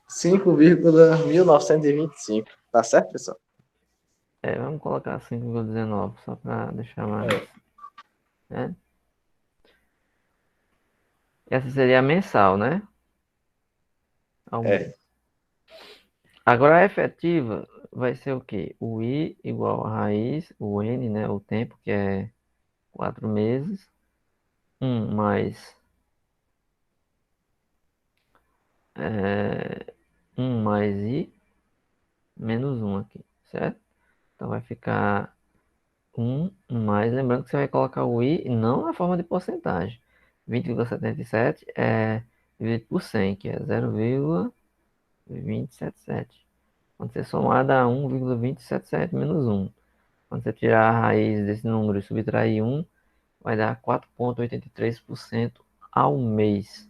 5,1925. Tá certo, pessoal? Vamos colocar 5,19 só para deixar mais, É. né? Essa seria a mensal, né? Ao mês. É. Agora a efetiva vai ser o quê? O I igual a raiz, o N, né? O tempo, que é 4 meses. 1 mais 1 mais I, menos 1 aqui, certo? Então vai ficar Mas lembrando que você vai colocar o i não na forma de porcentagem. 20,77 é dividido por 100, que é 0,277. Quando você somar, dá 1,277 menos 1. Quando você tirar a raiz desse número e subtrair 1, vai dar 4,83% ao mês.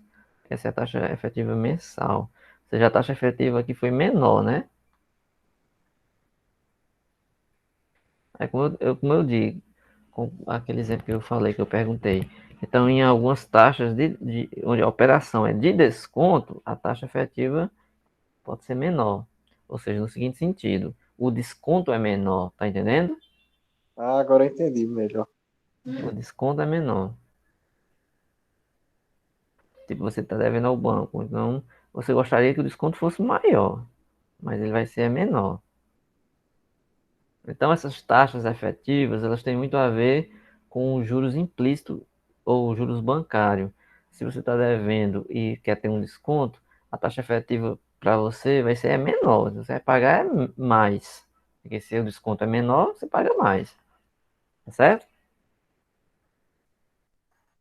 Essa é a taxa efetiva mensal. Ou seja, a taxa efetiva aqui foi menor, né? É como eu digo, com aquele exemplo que eu falei, que eu perguntei. Então, em algumas taxas onde a operação é de desconto, a taxa efetiva pode ser menor. Ou seja, no seguinte sentido, o desconto é menor, tá entendendo? Ah, agora eu entendi melhor. O desconto é menor. Tipo, você está devendo ao banco, então você gostaria que o desconto fosse maior, mas ele vai ser menor. Então, essas taxas efetivas, elas têm muito a ver com os juros implícitos ou juros bancários. Se você está devendo e quer ter um desconto, a taxa efetiva para você vai ser menor. Você vai pagar mais. Porque se o desconto é menor, você paga mais. Tá certo?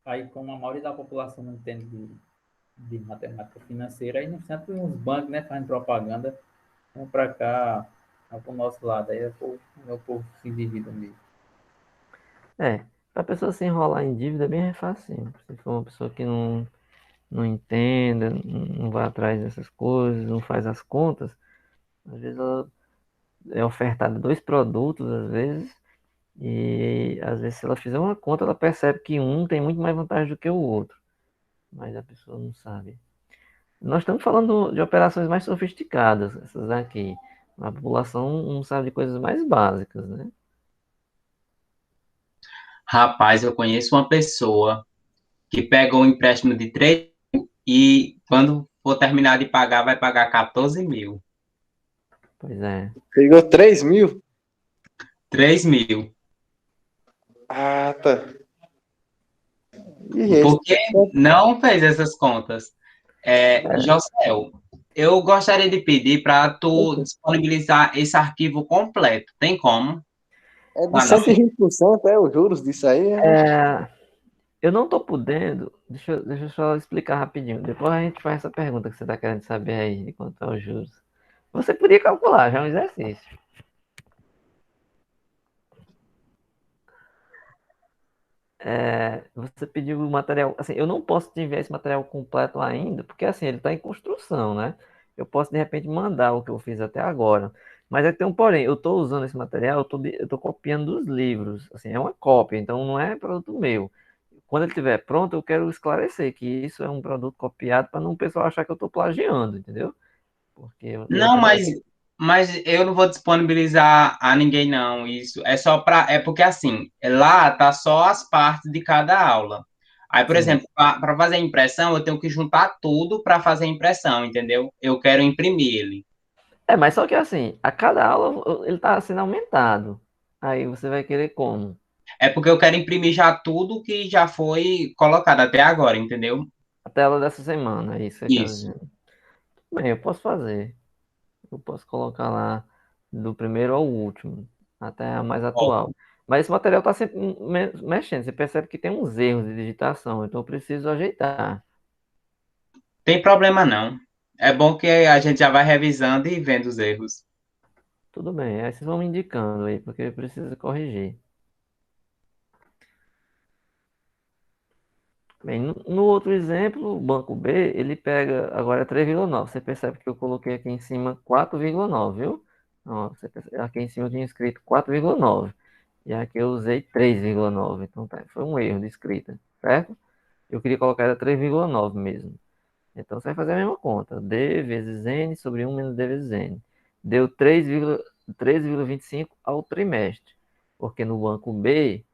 Aí, como a maioria da população não entende de matemática financeira, aí sempre uns bancos, né, fazendo propaganda, vão para cá, para o nosso lado, aí o povo se endivida mesmo. É. Para a pessoa se enrolar em dívida é bem fácil. Se for uma pessoa que não entenda, não vai atrás dessas coisas, não faz as contas, às vezes ela é ofertada dois produtos, às vezes, e às vezes se ela fizer uma conta, ela percebe que um tem muito mais vantagem do que o outro, mas a pessoa não sabe. Nós estamos falando de operações mais sofisticadas, essas aqui. A população não sabe de coisas mais básicas, né? Rapaz, eu conheço uma pessoa que pegou um empréstimo de 3 e quando for terminar de pagar, vai pagar 14 mil. Pois é. Pegou 3.000? 3 mil. Ah, tá. E esse? Porque não fez essas contas. Josel, eu gostaria de pedir para tu disponibilizar esse arquivo completo. Tem como? É de Ah, não. 120%, é os juros disso aí? Eu não estou podendo. Deixa eu só explicar rapidinho. Depois a gente faz essa pergunta que você está querendo saber aí, de quanto é os juros. Você podia calcular, já é um exercício. Você pediu o material. Assim, eu não posso te enviar esse material completo ainda, porque assim, ele está em construção, né? Eu posso de repente mandar o que eu fiz até agora. Mas é que tem um porém, eu estou usando esse material, eu tô copiando dos livros. Assim, é uma cópia, então não é produto meu. Quando ele estiver pronto, eu quero esclarecer que isso é um produto copiado para não o pessoal achar que eu estou plagiando, entendeu? Porque eu Não, quero. mas eu não vou disponibilizar a ninguém, não. Isso é só para. É porque assim, lá tá só as partes de cada aula. Aí, por Sim. exemplo, para fazer a impressão, eu tenho que juntar tudo para fazer a impressão, entendeu? Eu quero imprimir ele. Mas só que assim, a cada aula ele está sendo aumentado. Aí você vai querer como? É porque eu quero imprimir já tudo que já foi colocado até agora, entendeu? A tela dessa semana, é isso que eu quero Isso. dizer. Bem, eu posso fazer. Eu posso colocar lá do primeiro ao último, até a mais atual. Ó, Mas esse material está sempre mexendo. Você percebe que tem uns erros de digitação, então eu preciso ajeitar. tem problema não. É bom que a gente já vai revisando e vendo os erros. Tudo bem, aí vocês vão me indicando aí, porque eu preciso corrigir. Bem, no outro exemplo, o banco B, ele pega agora 3,9. Você percebe que eu coloquei aqui em cima 4,9, viu? Ó, aqui em cima eu tinha escrito 4,9. E aqui eu usei 3,9. Então tá, foi um erro de escrita, certo? Eu queria colocar era 3,9 mesmo. Então você vai fazer a mesma conta. D vezes N sobre 1 menos D vezes N. Deu 3,25 ao trimestre. Porque no banco B,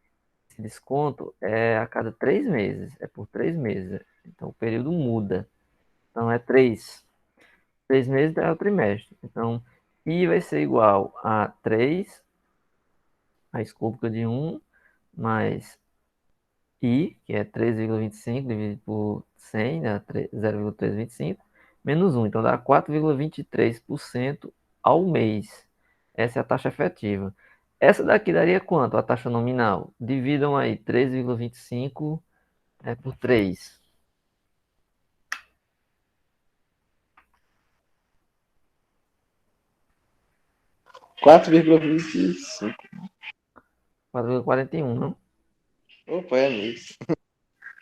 esse desconto é a cada 3 meses. É por 3 meses. Então o período muda. Então é 3. 3 meses é o trimestre. Então I vai ser igual a 3, a escópica de 1, mais I, que é 3,25 dividido por 100, dá 0,325, menos 1. Então dá 4,23% ao mês. Essa é a taxa efetiva. Essa daqui daria quanto? A taxa nominal. Dividam aí 3,25 por 3. 4,25. 4,41, não? Opa, é nisso.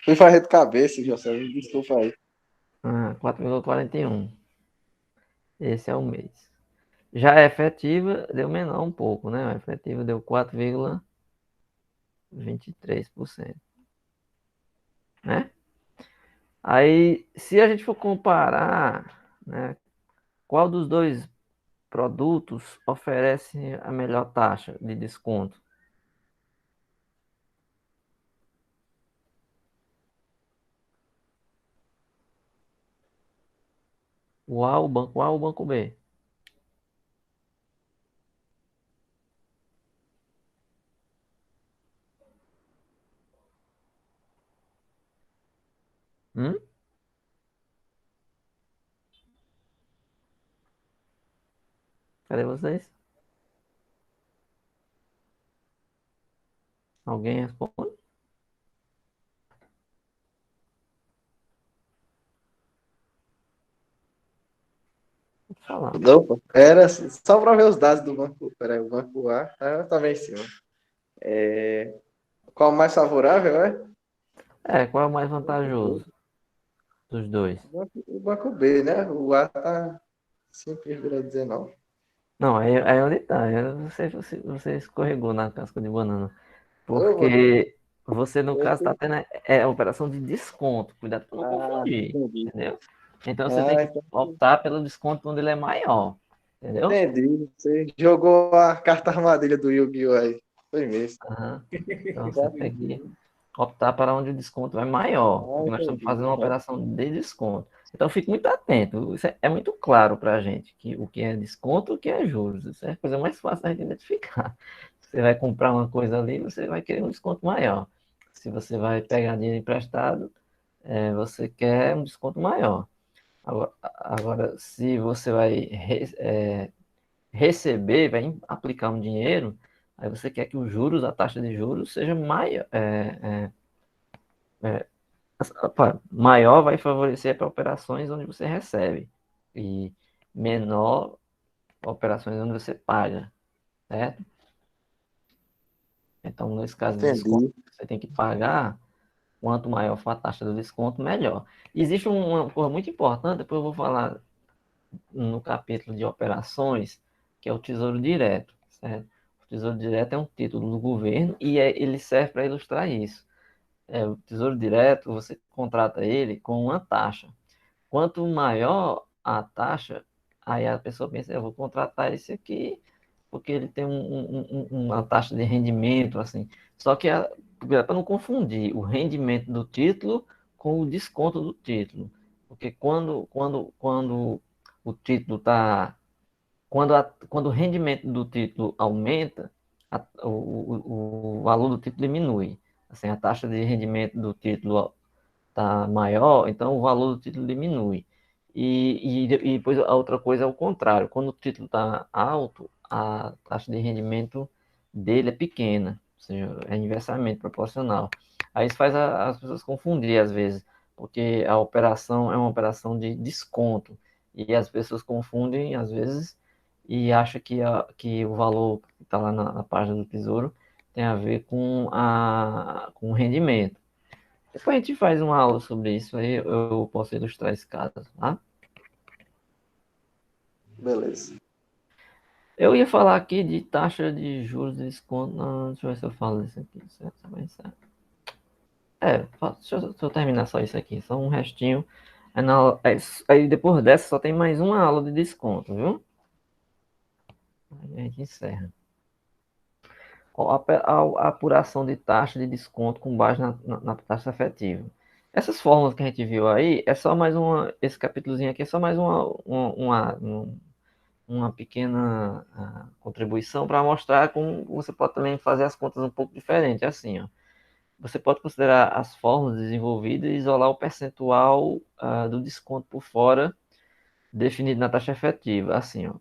Fui fazer de cabeça, José. Me desculpa aí. 4,41. Esse é o mês. Já a efetiva deu menor um pouco, né? A efetiva deu 4,23%, né? Aí, se a gente for comparar, né, qual dos dois produtos oferece a melhor taxa de desconto? O A, o banco A ou o banco B? Hum? Cadê vocês? Alguém responde? Vou falar. Opa, era só para ver os dados do banco. Peraí, o banco A tá em cima. Qual mais favorável, é? Qual é o mais vantajoso dos dois? O banco B, né? O A tá 5,19. Não, aí onde tá. Você escorregou na casca de banana. Ô, banco. Porque você, no caso, está tendo a operação de desconto. Cuidado para não confundir, Entendi. entendeu? Então você tem que Então optar pelo desconto onde ele é maior, entendeu? entendi. Você jogou a carta armadilha do Yu-Gi-Oh! Aí. Foi mesmo. Aham. Então você tem que optar para onde o desconto é maior, porque nós estamos Entendi. fazendo uma operação de desconto. Então fique muito atento. Isso é muito claro para a gente, que o que é desconto e o que é juros. Isso é a coisa mais fácil da gente identificar. Você vai comprar uma coisa ali, você vai querer um desconto maior. Se você vai pegar dinheiro emprestado, você quer um desconto maior. Agora, se você vai receber, vai aplicar um dinheiro, aí você quer que os juros, a taxa de juros, seja maior. Maior vai favorecer para operações onde você recebe e menor para operações onde você paga, certo? Então, nesse caso de desconto, Entendi. você tem que pagar. Quanto maior for a taxa do desconto, melhor. Existe uma coisa muito importante, depois eu vou falar no capítulo de operações, que é o Tesouro Direto, certo? O Tesouro Direto é um título do governo e ele serve para ilustrar isso. O Tesouro Direto, você contrata ele com uma taxa. Quanto maior a taxa, aí a pessoa pensa, eu vou contratar esse aqui, porque ele tem uma taxa de rendimento, assim. Só que, para não confundir o rendimento do título com o desconto do título. Porque quando o título está. Quando o rendimento do título aumenta, o valor do título diminui. Assim, a taxa de rendimento do título está maior, então o valor do título diminui. E depois a outra coisa é o contrário. Quando o título está alto, a taxa de rendimento dele é pequena, ou seja, é inversamente proporcional. Aí isso faz as pessoas confundir às vezes, porque a operação é uma operação de desconto. E as pessoas confundem às vezes e acham que o valor que está lá na página do Tesouro tem a ver com o rendimento. Depois a gente faz uma aula sobre isso, aí eu posso ilustrar esse caso, tá? Beleza. Eu ia falar aqui de taxa de juros de desconto. Não, deixa eu ver se eu falo isso aqui. Certo. Deixa eu terminar só isso aqui, só um restinho. Aí depois dessa só tem mais uma aula de desconto, viu? Aí a gente encerra. A apuração de taxa de desconto com base na taxa efetiva. Essas fórmulas que a gente viu aí, é só mais uma. Esse capítulozinho aqui é só mais uma pequena contribuição para mostrar como você pode também fazer as contas um pouco diferente. Assim, ó. Você pode considerar as fórmulas desenvolvidas e isolar o percentual do desconto por fora definido na taxa efetiva. Assim, ó,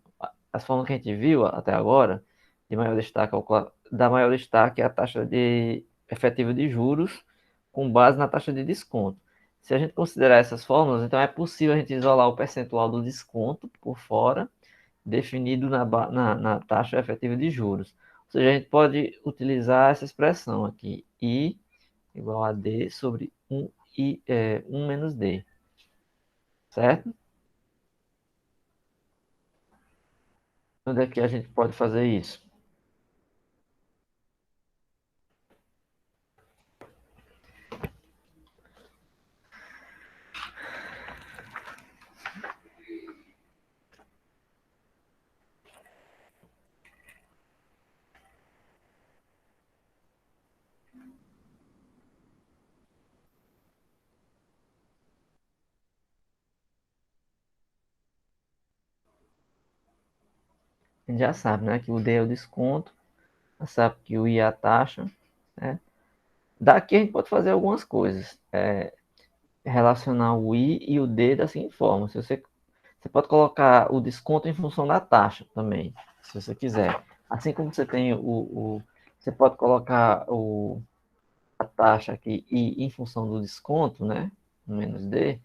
as fórmulas que a gente viu até agora de maior destaque, da maior destaque é a taxa efetiva de juros com base na taxa de desconto. Se a gente considerar essas fórmulas, então é possível a gente isolar o percentual do desconto por fora, definido na taxa efetiva de juros. Ou seja, a gente pode utilizar essa expressão aqui, I igual a D sobre 1 menos D. Certo? Onde é que a gente pode fazer isso? A gente já sabe, né? Que o D é o desconto, já sabe que o I é a taxa, né? Daqui a gente pode fazer algumas coisas. Relacionar o I e o D da seguinte forma. Você pode colocar o desconto em função da taxa também, se você quiser. Assim como você tem você pode colocar a taxa aqui I em função do desconto, né? Menos D.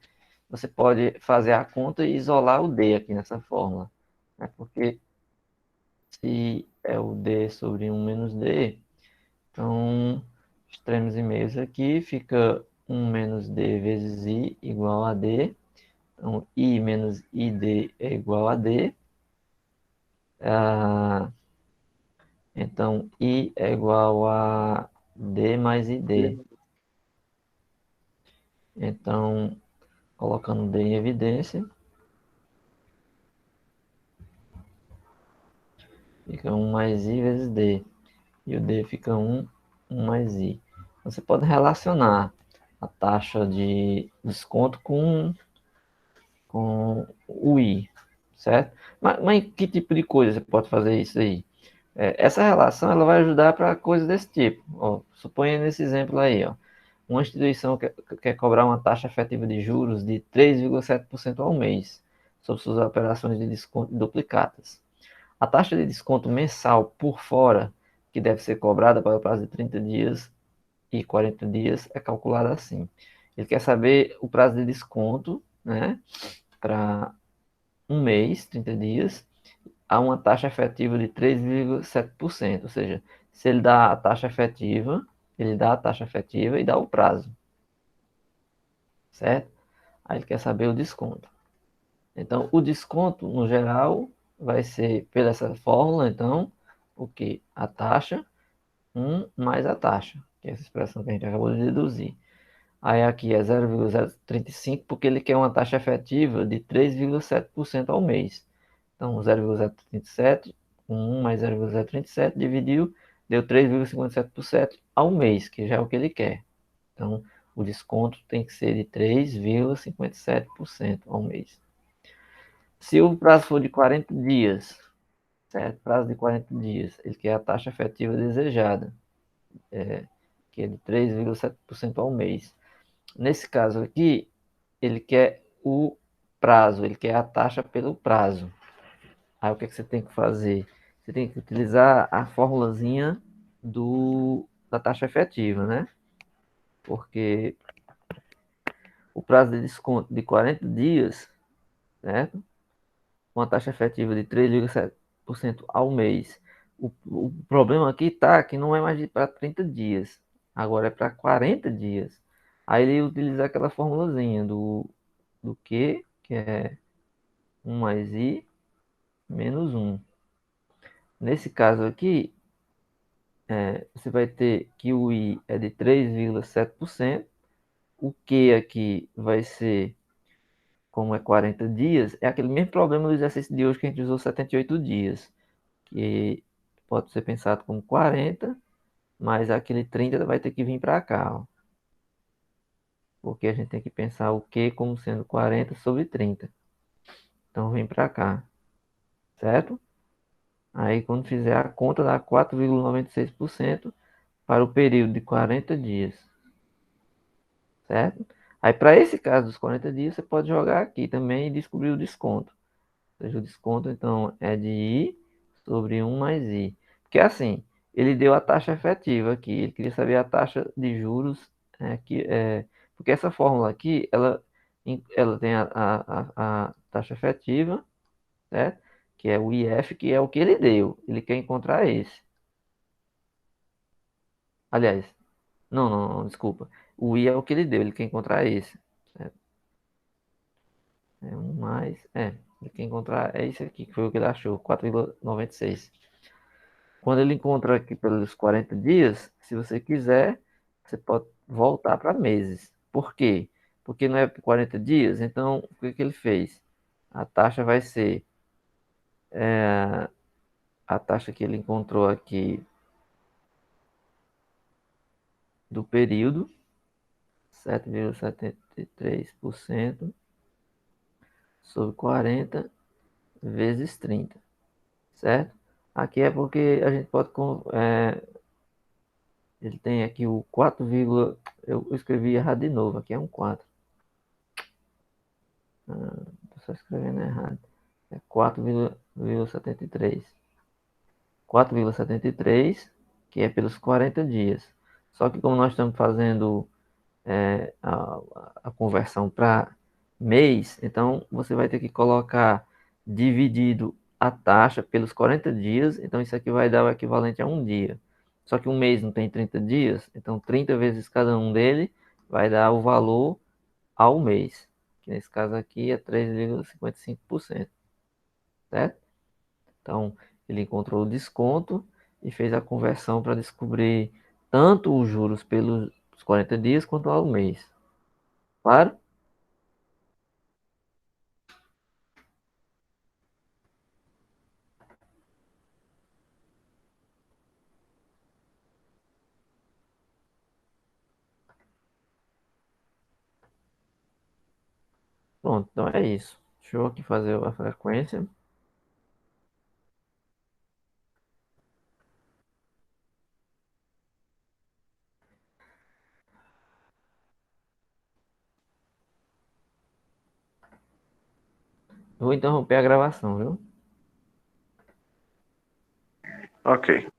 Você pode fazer a conta e isolar o D aqui nessa fórmula. Né? Porque se é o D sobre 1 menos D, então extremos e meios aqui fica 1 menos D vezes I igual a D. Então, I menos ID é igual a D. Então, I é igual a D mais ID. Então, colocando D em evidência, fica 1 mais I vezes D. E o D fica 1 mais I. Você pode relacionar a taxa de desconto com o I, certo? Mas que tipo de coisa você pode fazer isso aí? Essa relação ela vai ajudar para coisas desse tipo. Ó, suponha nesse exemplo aí, ó, uma instituição quer cobrar uma taxa efetiva de juros de 3,7% ao mês sobre suas operações de desconto duplicadas. A taxa de desconto mensal por fora, que deve ser cobrada para o prazo de 30 dias e 40 dias, é calculada assim. Ele quer saber o prazo de desconto, né, para um mês, 30 dias, a uma taxa efetiva de 3,7%. Ou seja, se ele dá a taxa efetiva, ele dá a taxa efetiva e dá o prazo. Certo? Aí ele quer saber o desconto. Então, o desconto, no geral, vai ser pela essa fórmula, então, o que? A taxa, 1 mais a taxa, que é essa expressão que a gente acabou de deduzir. Aí aqui é 0,035, porque ele quer uma taxa efetiva de 3,7% ao mês. Então, 0,037, 1 mais 0,037 dividiu, deu 3,57% ao mês, que já é o que ele quer. Então, o desconto tem que ser de 3,57% ao mês. Se o prazo for de 40 dias, certo? Prazo de 40 dias, ele quer a taxa efetiva desejada, que é de 3,7% ao mês. Nesse caso aqui, ele quer o prazo, ele quer a taxa pelo prazo. Aí o que você tem que fazer? Você tem que utilizar a formulazinha da taxa efetiva, né? Porque o prazo de desconto de 40 dias, certo? Com a taxa efetiva de 3,7% ao mês. O problema aqui tá que não é mais para 30 dias, agora é para 40 dias. Aí ele utiliza aquela formulazinha do que é 1 mais I menos 1. Nesse caso aqui, você vai ter que o I é de 3,7%, o Q aqui vai ser, como é 40 dias, é aquele mesmo problema do exercício de hoje que a gente usou 78 dias, que pode ser pensado como 40, mas aquele 30 vai ter que vir para cá, ó, porque a gente tem que pensar o Q como sendo 40 sobre 30. Então vem para cá, certo? Aí quando fizer a conta dá 4,96% para o período de 40 dias. Certo? Aí, para esse caso dos 40 dias, você pode jogar aqui também e descobrir o desconto. Ou seja, o desconto, então, é de I sobre 1 mais I. Porque assim, ele deu a taxa efetiva aqui, ele queria saber a taxa de juros porque essa fórmula aqui, ela tem a taxa efetiva, certo? Que é o IF, que é o que ele deu. Ele quer encontrar esse. Aliás, não, desculpa. O I é o que ele deu, ele quer encontrar esse. Certo? É um mais. Ele quer encontrar esse aqui, que foi o que ele achou, 4,96. Quando ele encontra aqui pelos 40 dias, se você quiser, você pode voltar para meses. Por quê? Porque não é por 40 dias, então o que que ele fez? A taxa vai ser a taxa que ele encontrou aqui do período, 7,73% sobre 40 vezes 30, certo? Aqui é porque a gente pode. Ele tem aqui o 4, eu escrevi errado de novo, aqui é um 4. Estou só escrevendo errado. É 4,73. 4,73, que é pelos 40 dias. Só que como nós estamos fazendo a conversão para mês, então você vai ter que colocar dividido a taxa pelos 40 dias, então isso aqui vai dar o equivalente a um dia. Só que um mês não tem 30 dias, então 30 vezes cada um dele vai dar o valor ao mês, que nesse caso aqui é 3,55%, certo? Então, ele encontrou o desconto e fez a conversão para descobrir tanto os juros pelos 40 dias quanto ao mês. Claro? Pronto, então é isso. Deixa eu aqui fazer a frequência. Vou interromper a gravação, viu? Ok.